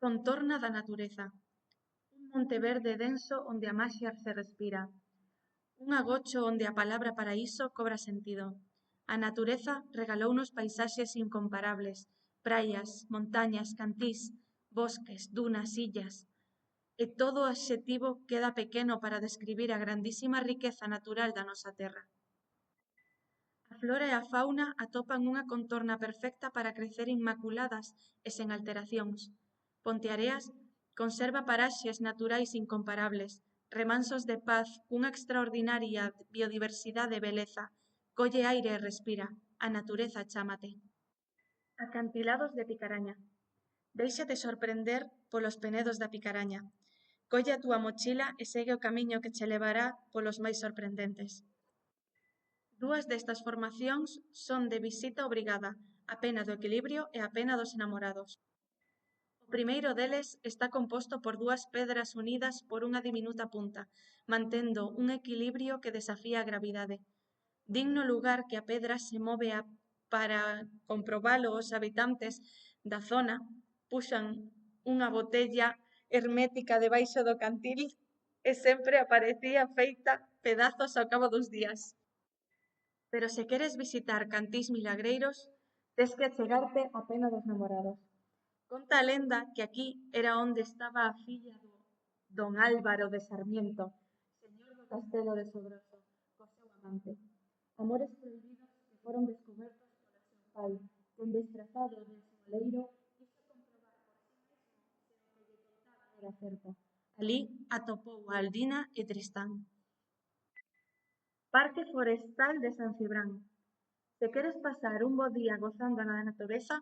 Contorna da natureza. Un monte verde denso onde a maxia se respira. Un agocho onde a palabra paraíso cobra sentido. A natureza regalounos paisaxes incomparables, praias, montañas, cantís, bosques, dunas, illas. E todo o adxetivo queda pequeno para describir a grandísima riqueza natural da nosa terra. A flora e a fauna atopan unha contorna perfecta para crecer inmaculadas e sen alteracións. Ponteareas conserva paraxes naturais incomparables, remansos de paz cunha extraordinaria biodiversidade e beleza. Colle aire e respira, a natureza chámate. Acantilados de Picaraña. Déixate sorprender polos penedos da Picaraña. Colle a túa mochila e segue o camiño que che levará polos máis sorprendentes. Dúas destas formacións son de visita obrigada, a pena do equilibrio e a pena dos enamorados. O primeiro deles está composto por dúas pedras unidas por unha diminuta punta, mantendo un equilibrio que desafía a gravidade. Digno lugar que a pedra se move para comprobalo os habitantes da zona puxan unha botella hermética debaixo do cantil e sempre aparecía feita pedazos ao cabo dos días. Pero se queres visitar cantís milagreiros, tes que achegarte á pena dos namorados. Conta a lenda que aquí era onde estaba a filla do don Álvaro de Sarmiento, señor do castelo de Sobroso, co seu amante. Amores prohibidos que foron descobertos polo seu pai, quen disfrazado de esmoleiro quiso comprobar por si mesmo se o que lle contaban era certo. Alí atopou a Aldina e Tristán. Parque Forestal de San Cibrán. Se queres pasar un bo día gozando na natureza,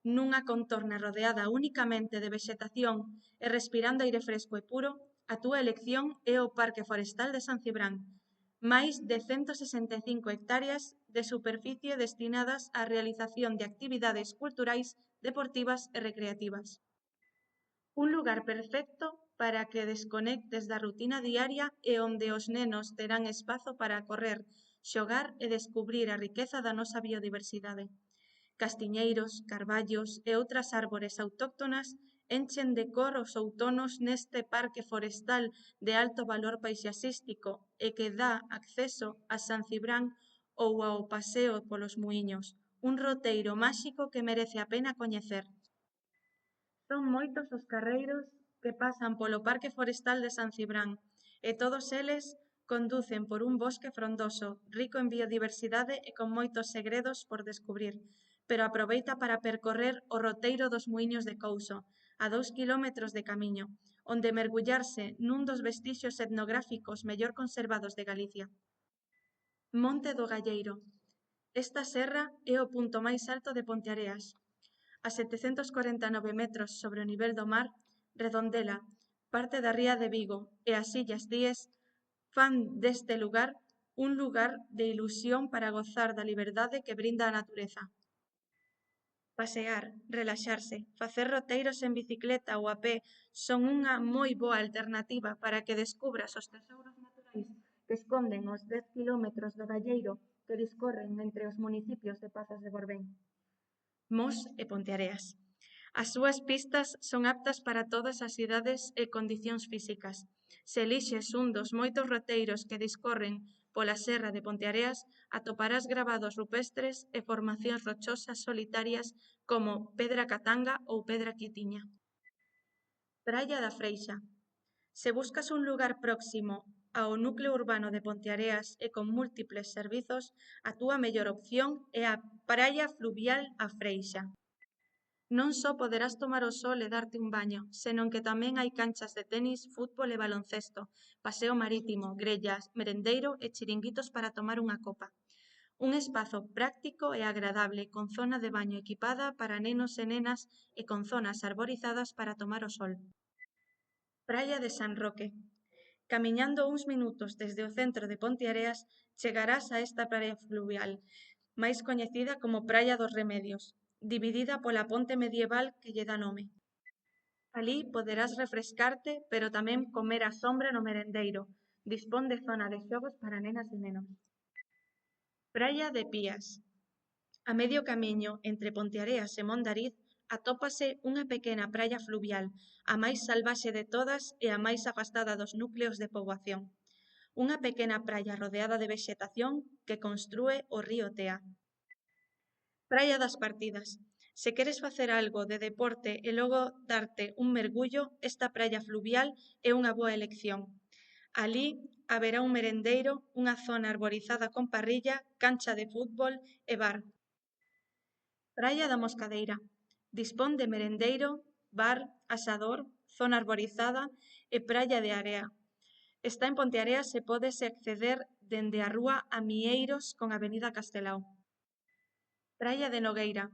nunha contorna rodeada únicamente de vexetación e respirando aire fresco e puro, a túa elección é o Parque Forestal de San Cibrán, máis de 165 hectáreas de superficie destinadas á realización de actividades culturais, deportivas e recreativas. Un lugar perfecto para que desconectes da rutina diaria e onde os nenos terán espazo para correr, xogar e descubrir a riqueza da nosa biodiversidade. Castiñeiros, carballos e outras árbores autóctonas enchen de cor os outonos neste parque forestal de alto valor paisaxístico e que dá acceso a San Cibrán ou ao paseo polos muíños, un roteiro máxico que merece a pena coñecer. Son moitos os carreiros que pasan polo Parque Forestal de San Cibrán e todos eles conducen por un bosque frondoso, rico en biodiversidade e con moitos segredos por descubrir, pero aproveita para percorrer o roteiro dos Muíños de Couso, a 2 kilómetros de camiño, onde mergullarse nun dos vestixios etnográficos mellor conservados de Galicia. Monte do Galleiro. Esta serra é o punto máis alto de Ponteareas. A 749 metros sobre o nivel do mar, Redondela, parte da ría de Vigo e as illas Díes fan deste lugar un lugar de ilusión para gozar da liberdade que brinda a natureza. Pasear, relaxarse, facer roteiros en bicicleta ou a pé son unha moi boa alternativa para que descubras os tesouros naturais que esconden os 10 kilómetros do Galleiro que discorren entre os municipios de Pazos de Borbén, Mos e Ponteareas. As súas pistas son aptas para todas as idades e condicións físicas. Se elixes un dos moitos roteiros que discorren pola serra de Ponteareas, atoparás gravados rupestres e formacións rochosas solitarias como Pedra Catanga ou Pedra Quitiña. Praia da Freixa. Se buscas un lugar próximo ao núcleo urbano de Ponteareas e con múltiples servizos, a túa mellor opción é a Praia Fluvial A Freixa. Non só poderás tomar o sol e darte un baño, senón que tamén hai canchas de tenis, fútbol e baloncesto, paseo marítimo, grellas, merendeiro e chiringuitos para tomar unha copa. Un espazo práctico e agradable con zona de baño equipada para nenos e nenas e con zonas arborizadas para tomar o sol. Praia de San Roque. Camiñando uns minutos desde o centro de Ponteareas, chegarás a esta praia fluvial, máis coñecida como Praia dos Remedios, dividida pola ponte medieval que lle dá nome. Alí poderás refrescarte, pero tamén comer á sombra no merendeiro. Dispón de zona de xogos para nenas e nenos. Praia de Pías. A medio camiño entre Ponteareas e Mondariz, atópase unha pequena praia fluvial, a máis salvaxe de todas e a máis afastada dos núcleos de poboación. Unha pequena praia rodeada de vexetación que constrúe o río Tea. Praia das Partidas. Se queres facer algo de deporte e logo darte un mergullo, esta praia fluvial é unha boa elección. Alí haberá un merendeiro, unha zona arborizada con parrilla, cancha de fútbol e bar. Praia da Moscadeira. Dispón de merendeiro, bar, asador, zona arborizada e praia de area. Está en Ponteareas e pódese acceder dende a rúa Amieiros con Avenida Castelao. Praia de Nogueira.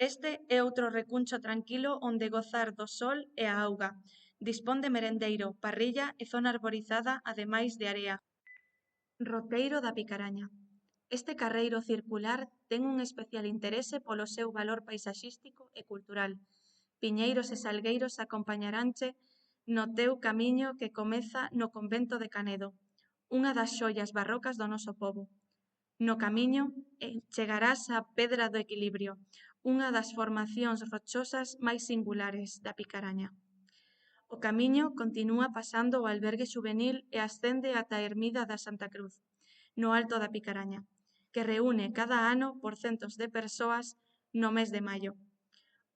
Este é outro recuncho tranquilo onde gozar do sol e a auga. Dispón de merendeiro, parrilla e zona arborizada, ademais de area. Roteiro da Picaraña. Este carreiro circular ten un especial interese polo seu valor paisaxístico e cultural. Piñeiros e salgueiros acompañaranche no teu camiño que comeza no convento de Canedo, unha das xoias barrocas do noso pobo. No camiño chegarás á Pedra do Equilibrio, unha das formacións rochosas máis singulares da Picaraña. O camiño continúa pasando o albergue xuvenil e ascende ata a ermida da Santa Cruz, no alto da Picaraña, que reúne cada ano por centos de persoas no mes de maio.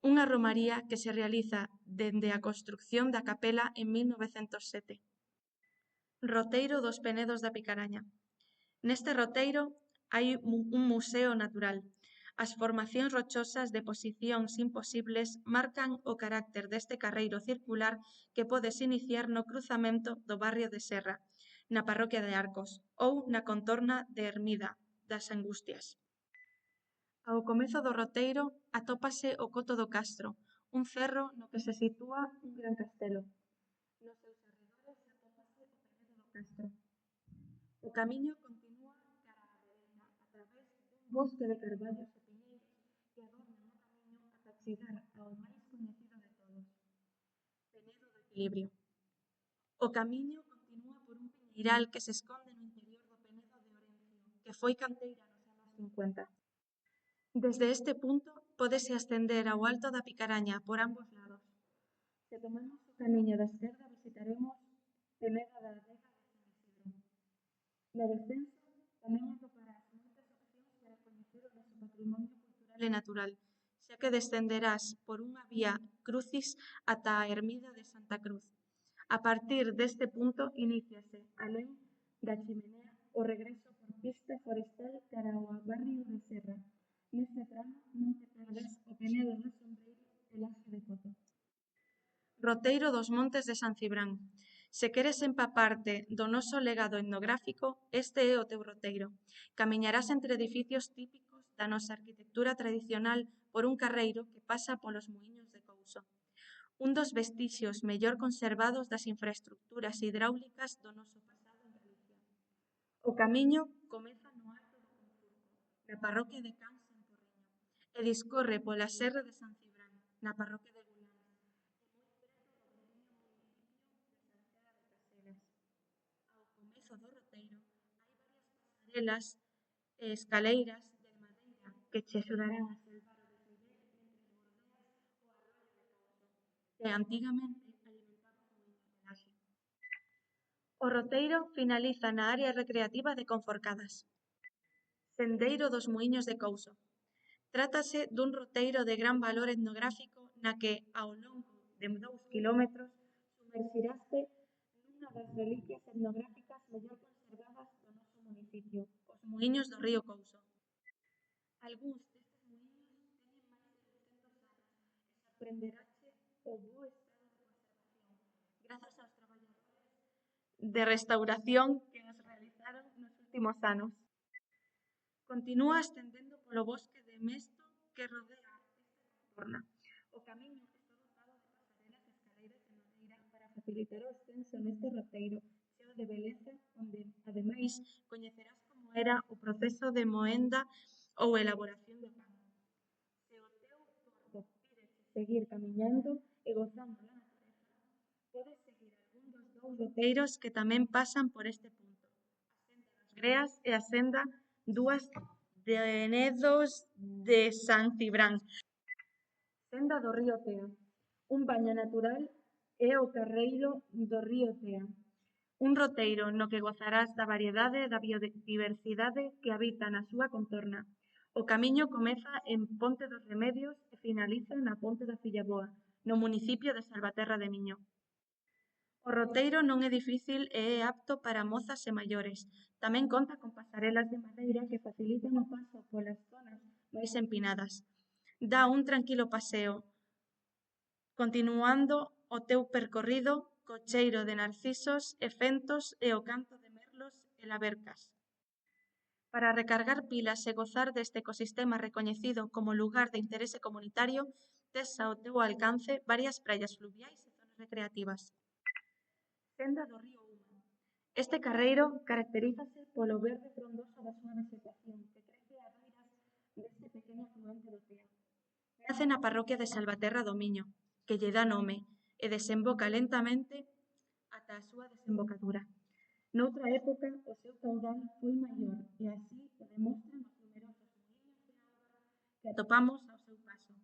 Unha romaría que se realiza dende a construcción da capela en 1907. Roteiro dos Penedos da Picaraña. Neste roteiro hai un museo natural. As formacións rochosas de posicións imposibles marcan o carácter deste carreiro circular que podes iniciar no cruzamento do barrio de Serra, na parroquia de Arcos, ou na contorna de Ermida das Angustias. Ao comezo do roteiro atópase o Coto do Castro, un cerro no que se sitúa un gran castelo. Nos seus arredores atópase o Penedo do Castro. O camiño continúa cara á dereita a través dun bosque de carballos e piñeiros que adornan o camiño ata chegar ao máis coñecido de todos, Penedo do Equilibrio. O camiño continúa por un piñeiral que se esconde no interior do Penedo de Orencio, que foi canteira nos anos 50. Desde este punto pódese ascender ao alto da Picaraña por ambos lados. Se tomamos o camiño da esquerda visitaremos Peneda da Adega de San Isidro. No descenso tamén atoparás moitas opcións para coñecer o noso patrimonio cultural e natural, xa que descenderás por unha vía crucis ata a ermida de Santa Cruz. A partir deste punto iníciase, alén da Chimenea, o regreso por pista forestal cara ao barrio de Serra. Neste tramo non te perdas o Penedo do Sombreiro e Laxe de Coto. Roteiro dos Montes de San Cibrán. Se queres empaparte do noso legado etnográfico, este é o teu roteiro. Camiñarás entre edificios típicos da nosa arquitectura tradicional por un carreiro que pasa polos muíños de Couso, un dos vestixios mellor conservados das infraestructuras hidráulicas do noso pasado en Galicia. O camiño comeza no alto do Conturco, na parroquia de Cans en Porriño, e discorre pola serra de San Cibrán, na parroquia de Gulán, e moi preto do veciño municipio de Sarceda de Caselas. Ao comezo do roteiro hai varias pasarelas e escaleiras de madeira que che axudarán a salvar o desnivel mentres bordeas o arroio de Couso, que antigamente alimentaba o muíño de Laxe. O roteiro finaliza na área recreativa de Conforcadas. Sendeiro dos Muíños de Couso. Trátase dun roteiro de gran valor etnográfico na que, ao longo de 2 kilómetros, sumerxiraste nunha das reliquias etnográficas mellor conservadas do noso municipio, os muíños do río Couso. Algúns destes muíños teñen máis de 200 anos e sorprenderache o bo estado de conservación, grazas aos traballadores de restauración que os realizaron nos últimos anos. Continúa ascendendo polo bosque de mesto que rodea esta contorna. O camiño está dotado de pasarelas e escaleiras de madeira para facilitar o ascenso neste roteiro cheo de beleza, onde, ademais, coñecerás como era o proceso de moenda ou elaboración do pan. Se o teu corpo pídeche seguir camiñando e gozando da natureza, podes seguir algún dos dous roteiros que tamén pasan por este punto, a senda das Greas e a senda Dúas de Penedos de San Cibrán. Senda do río Tea. Un baño natural é o carreiro do río Tea. Un roteiro no que gozarás da variedade e da biodiversidade que habita na súa contorna. O camiño comeza en Ponte dos Remedios e finaliza na Ponte da Fillaboa, no municipio de Salvaterra de Miño. O roteiro non é difícil e é apto para mozas e maiores. Tamén conta con pasarelas de madeira que facilitan o paso polas zonas máis empinadas. Dá un tranquilo paseo, continuando o teu percorrido co cheiro de narcisos e fentos e o canto de merlos e labercas. Para recargar pilas e gozar deste ecosistema recoñecido como lugar de interese comunitario, tes ao teu alcance varias praias fluviais e zonas recreativas. Senda do río Uma. Este carreiro caracterízase polo verde frondoso da súa vegetación que crece a beiras deste pequeno afluente do Tea. Nace na parroquia de Salvaterra do Miño, que lle dá nome, e desemboca lentamente ata a súa desembocadura. Noutra época, o seu caudal foi maior e así o demostran os numerosos muíños de auga que atopamos ao seu paso.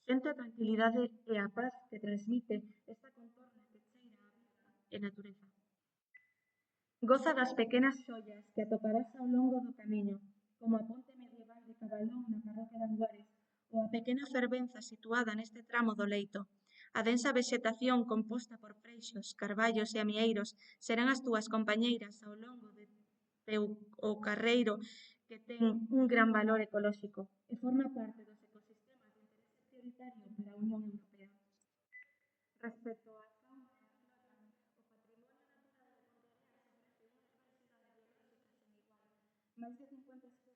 Sente a tranquilidade e a paz que transmite esta contorna que cheira a vida e natureza. Goza das pequenas xollas que atoparás ao longo do camiño, como a ponte medieval de Cabalón na parroquia de Anguares ou a pequena fervenza situada neste tramo do Leito. A densa vexetación composta por freixos, carballos e amieiros serán as túas compañeiras ao longo de teu o carreiro que ten un gran valor ecolóxico e forma parte dos ecosistemas de interese prioritario para a Unión Europea. Respecto á fauna e á flora, o patrimonio natural de Ponteareas ofrece unha diversidade biolóxica sen igual. Máis de 50 especies